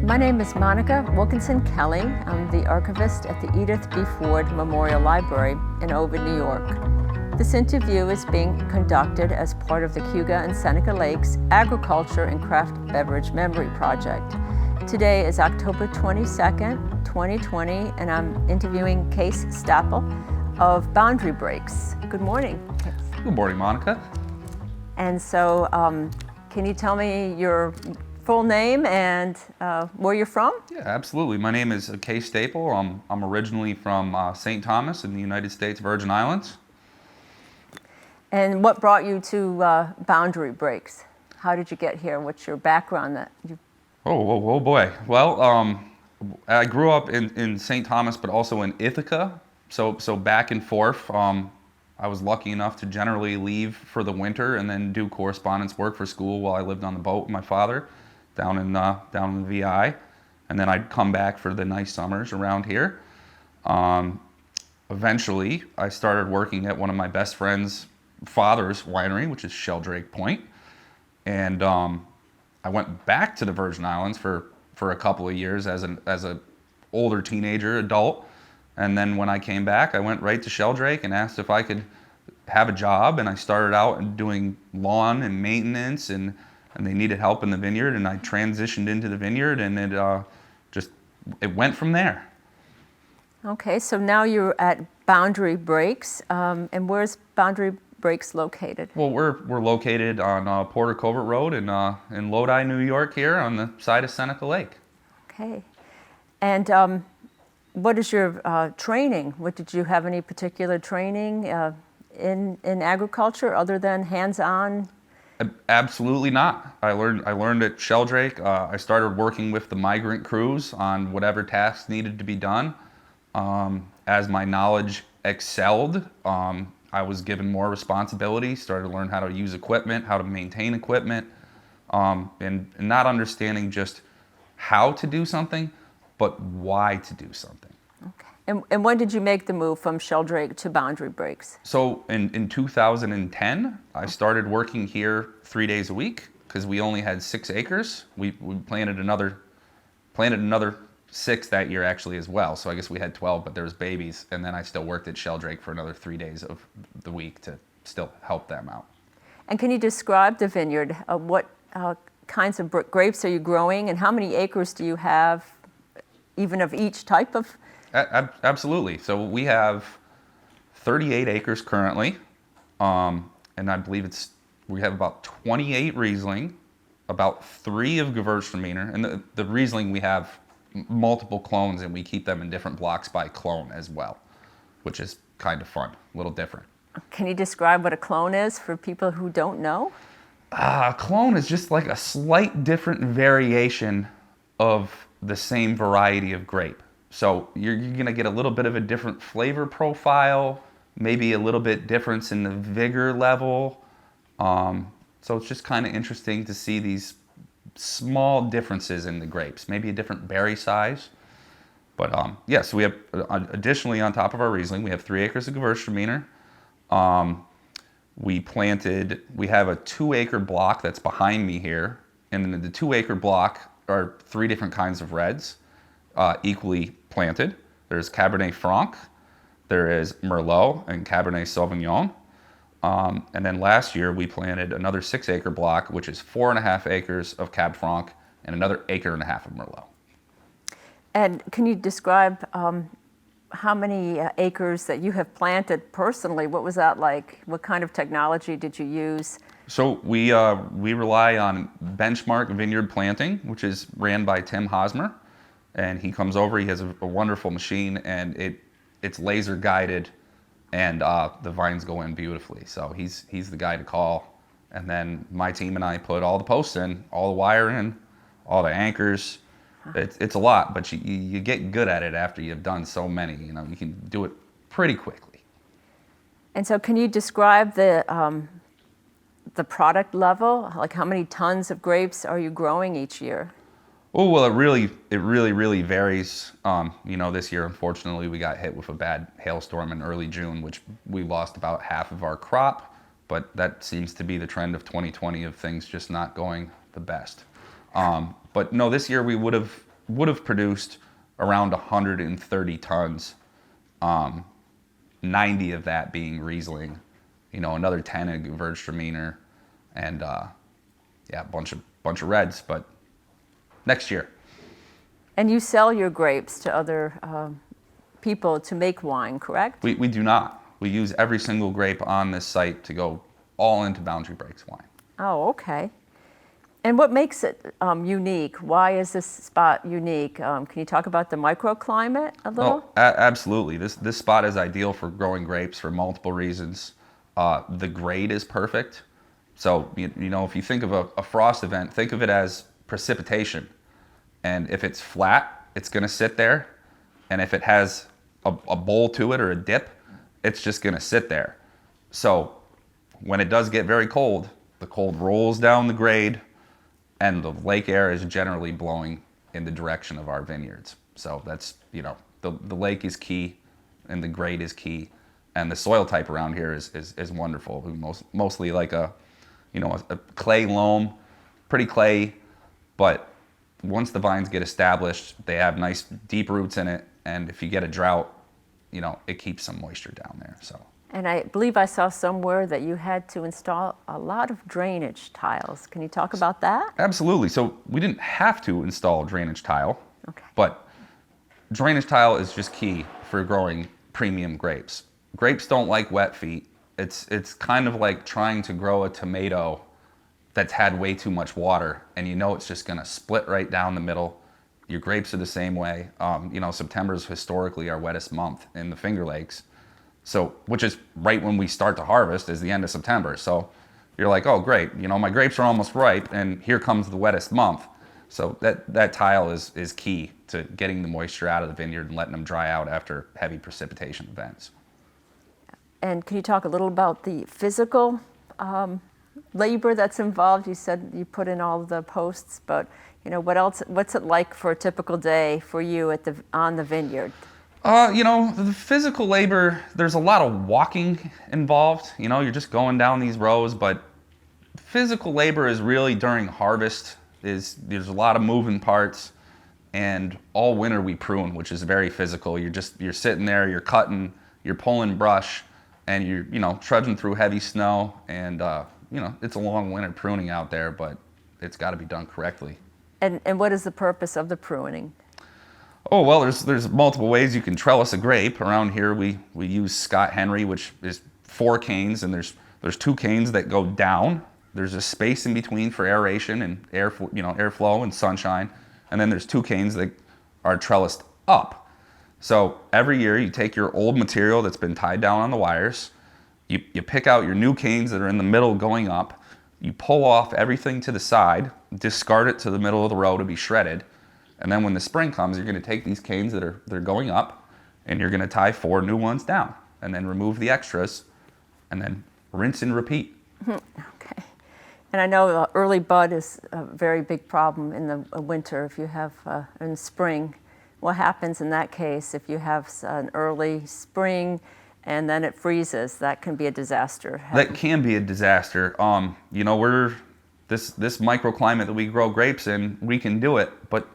My name is Monica Wilkinson Kelly. I'm the archivist at the Edith B. Ford Memorial Library in Ovid, New York. This interview is being conducted as part of the Cayuga and Seneca Lakes Agriculture and Craft Beverage Memory Project. Today is October 22nd, 2020, and I'm interviewing Kees Stapel of Boundary Breaks. Good morning. Good morning, Monica. And so, can you tell me your full name and where you're from? Yeah, absolutely. My name is Kees Stapel. I'm originally from St. Thomas in the United States Virgin Islands. And what brought you to Boundary Breaks? How did you get here? What's your background that you... Oh boy. Well, I grew up in St. Thomas, but also in Ithaca. So back and forth. I was lucky enough to generally leave for the winter and then do correspondence work for school while I lived on the boat with my father down in the VI. And then I'd come back for the nice summers around here. Eventually, I started working at one of my best friend's father's winery, which is Sheldrake Point. And I went back to the Virgin Islands for a couple of years as a older teenager, adult. And then when I came back, I went right to Sheldrake and asked if I could have a job. And I started out doing lawn and maintenance, and they needed help in the vineyard. And I transitioned into the vineyard, and it went from there. Okay, so now you're at Boundary Breaks. And where's Boundary Breaks located? Well, we're located on Porter Covert Road in Lodi, New York, here on the side of Seneca Lake. Okay. And what is your training? Did you have any particular training in agriculture other than hands-on? Absolutely not. I learned at Sheldrake. I started working with the migrant crews on whatever tasks needed to be done. As my knowledge excelled, I was given more responsibility, started to learn how to use equipment, how to maintain equipment, and not understanding just how to do something, but why to do something. Okay. And when did you make the move from Sheldrake to Boundary Breaks? So in 2010, I started working here 3 days a week because we only had 6 acres. We planted another 6 that year actually as well. So I guess we had 12, but there was babies. And then I still worked at Sheldrake for another 3 days of the week to still help them out. And can you describe the vineyard? What kinds of grapes are you growing, and how many acres do you have, even of each type of? Absolutely. So we have 38 acres currently, and I believe we have about 28 Riesling, about 3 of Gewürztraminer, and the Riesling we have multiple clones, and we keep them in different blocks by clone as well, which is kind of fun, a little different. Can you describe what a clone is for people who don't know? A clone is just like a slight different variation of the same variety of grape. So you're gonna get a little bit of a different flavor profile, maybe a little bit difference in the vigor level. So it's just kind of interesting to see these small differences in the grapes, maybe a different berry size. But yes, we have additionally on top of our Riesling, we have 3 acres of Gewürztraminer. We have a 2-acre block that's behind me here, and in the 2-acre block are 3 different kinds of reds, equally planted. There's Cabernet Franc, there is Merlot, and Cabernet Sauvignon. And then last year we planted another 6-acre block, which is 4.5 acres of Cab Franc and another 1.5 acres of Merlot. And can you describe how many acres that you have planted personally? What was that like? What kind of technology did you use? So we rely on Benchmark Vineyard Planting, which is ran by Tim Hosmer, and he comes over. He has a wonderful machine, and it's laser guided, and the vines go in beautifully. So he's the guy to call, and then my team and I put all the posts in, all the wire in, all the anchors. It's a lot, but you get good at it after you've done so many. You know, you can do it pretty quickly. And so, can you describe the product level? Like, how many tons of grapes are you growing each year? Oh, well, it really varies. This year, unfortunately, we got hit with a bad hailstorm in early June, which we lost about half of our crop. But that seems to be the trend of 2020 of things just not going the best. But no, this year we would have would have produced around 130 tons, 90 of that being Riesling, another 10 of Gewürztraminer, and a bunch of reds. But next year. And you sell your grapes to other people to make wine, correct? We do not. We use every single grape on this site to go all into Boundary Breaks wine. Oh, okay. And what makes it unique? Why is this spot unique? Can you talk about the microclimate a little? Oh, absolutely. This spot is ideal for growing grapes for multiple reasons. The grade is perfect. So, if you think of a frost event, think of it as precipitation. And if it's flat, it's going to sit there. And if it has a bowl to it or a dip, it's just going to sit there. So when it does get very cold, the cold rolls down the grade, and the lake air is generally blowing in the direction of our vineyards. So that's, the lake is key, and the grade is key, and the soil type around here is wonderful. Mostly like a clay loam, pretty clay, but once the vines get established, they have nice deep roots in it, and if you get a drought, it keeps some moisture down there. So. And I believe I saw somewhere that you had to install a lot of drainage tiles. Can you talk about that? Absolutely. So we didn't have to install drainage tile, okay, but drainage tile is just key for growing premium grapes. Grapes don't like wet feet. It's kind of like trying to grow a tomato that's had way too much water, and it's just going to split right down the middle. Your grapes are the same way. September is historically our wettest month in the Finger Lakes. So, which is right when we start to harvest, is the end of September. So you're like, oh great, my grapes are almost ripe, and here comes the wettest month. So that tile is key to getting the moisture out of the vineyard and letting them dry out after heavy precipitation events. And can you talk a little about the physical labor that's involved? You said you put in all the posts, but what else? What's it like for a typical day for you on the vineyard? The physical labor, there's a lot of walking involved. You're just going down these rows, but physical labor is really during harvest. There's a lot of moving parts, and all winter we prune, which is very physical. You're sitting there, you're cutting, you're pulling brush, and you're trudging through heavy snow, and it's a long winter pruning out there, but it's got to be done correctly. And what is the purpose of the pruning? Oh, well, there's multiple ways you can trellis a grape. Around here we use Scott Henry, which is 4 canes, and there's 2 canes that go down. There's a space in between for aeration and airflow and sunshine, and then there's 2 canes that are trellised up. So every year you take your old material that's been tied down on the wires, you pick out your new canes that are in the middle going up, you pull off everything to the side, discard it to the middle of the row to be shredded, and then when the spring comes, you're going to take these canes that are going up, and you're going to tie 4 new ones down, and then remove the extras, and then rinse and repeat. Okay. And I know early bud is a very big problem in the winter. If you have in spring, what happens in that case if you have an early spring and then it freezes? That can be a disaster. That can be a disaster. We're this microclimate that we grow grapes in, we can do it, but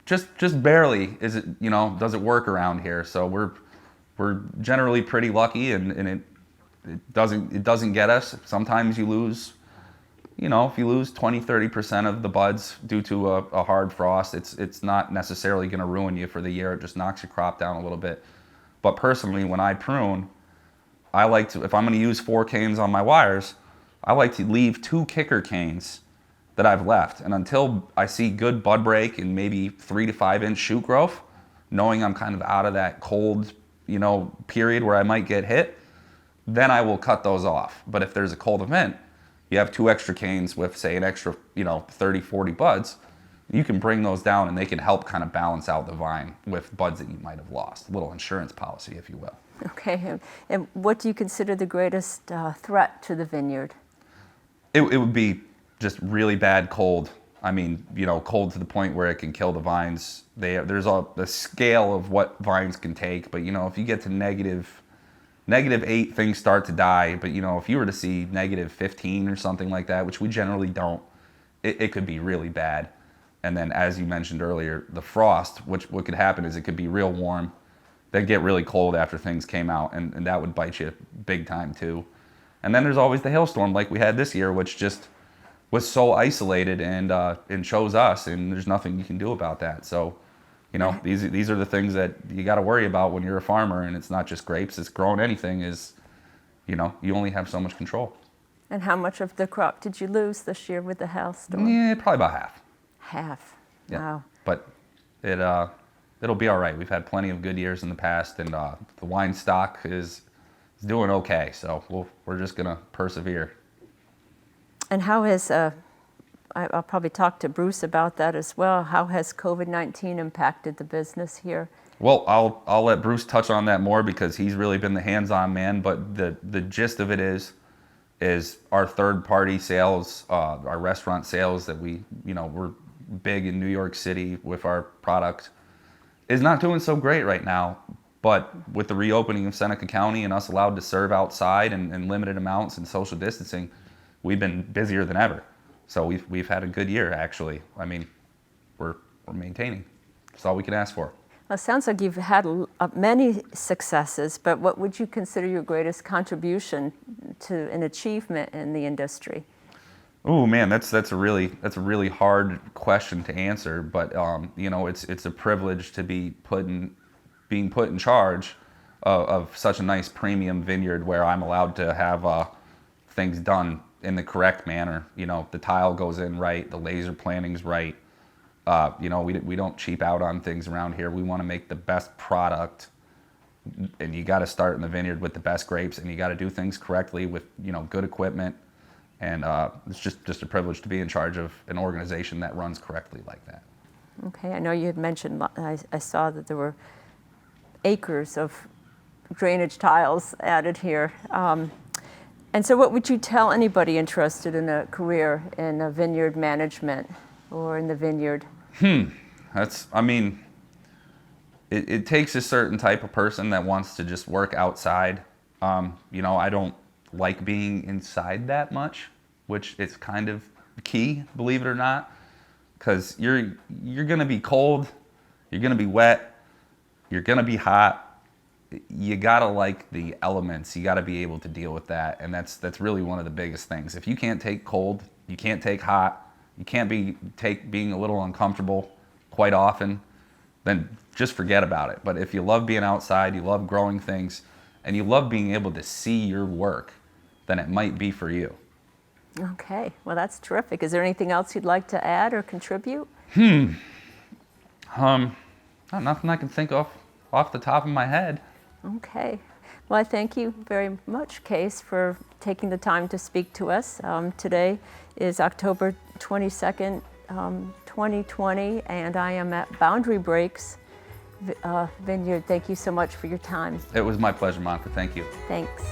just barely is it, does it work around here. So we're generally pretty lucky, and it doesn't get us. Sometimes you lose, if you lose 20-30% of the buds due to a hard frost, it's not necessarily going to ruin you for the year. It just knocks your crop down a little bit. But personally, when I prune, I like to, if I'm going to use 4 canes on my wires, I like to leave 2 kicker canes that I've left. And until I see good bud break and maybe 3 to 5 inch shoot growth, knowing I'm kind of out of that cold, period where I might get hit, then I will cut those off. But if there's a cold event, you have 2 extra canes with, say, an extra, 30, 40 buds, you can bring those down and they can help kind of balance out the vine with buds that you might have lost. A little insurance policy, if you will. Okay. And what do you consider the greatest threat to the vineyard? It would be just really bad cold. I mean, cold to the point where it can kill the vines. There's a scale of what vines can take, but if you get to -8, things start to die. But if you were to see -15 or something like that, which we generally don't, it could be really bad. And then, as you mentioned earlier, the frost, which what could happen is it could be real warm. They'd get really cold after things came out, and that would bite you big time too. And then there's always the hailstorm like we had this year, which just was so isolated and chose us, and there's nothing you can do about that. So, you know, these are the things that you got to worry about when you're a farmer, and it's not just grapes, it's growing anything is, you know, you only have so much control. And how much of the crop did you lose this year with the hailstorm? Yeah, probably about half. Half. Yeah. Wow. But it'll be all right. We've had plenty of good years in the past, and the wine stock is doing okay. So we're just gonna persevere. And how has I'll probably talk to Bruce about that as well. How has COVID-19 impacted the business here? Well, I'll let Bruce touch on that more because he's really been the hands-on man. But the gist of it is our third-party sales, our restaurant sales that we're big in New York City with our product, is not doing so great right now. But with the reopening of Seneca County and us allowed to serve outside and limited amounts and social distancing, we've been busier than ever. So we've had a good year, actually. I mean, we're maintaining. That's all we can ask for. Well, it sounds like you've had many successes, but what would you consider your greatest contribution to an achievement in the industry? Oh man, that's a really hard question to answer. But you know, it's a privilege to be being put in charge of such a nice premium vineyard where I'm allowed to have things done in the correct manner. You know, the tile goes in right, the laser planning's right. You know, we don't cheap out on things around here. We want to make the best product, and you got to start in the vineyard with the best grapes, and you got to do things correctly with, you know, good equipment. And it's just a privilege to be in charge of an organization that runs correctly like that. Okay, I know you had mentioned, I saw that there were acres of drainage tiles added here. And so what would you tell anybody interested in a career in a vineyard management or in the vineyard? I mean, it takes a certain type of person that wants to just work outside. You know, I don't like being inside that much, which is kind of key, believe it or not, because you're gonna be cold, you're gonna be wet, you're gonna be hot. You gotta like the elements. You gotta be able to deal with that, and that's really one of the biggest things. If you can't take cold, you can't take hot, you can't take being a little uncomfortable quite often, then just forget about it. But if you love being outside, you love growing things, and you love being able to see your work, then it might be for you. Okay, well that's terrific. Is there anything else you'd like to add or contribute? Nothing I can think of off the top of my head. Okay. Well, I thank you very much, Kees, for taking the time to speak to us. Today is October 22nd, 2020, and I am at Boundary Breaks Vineyard. Thank you so much for your time. It was my pleasure, Monica. Thank you. Thanks.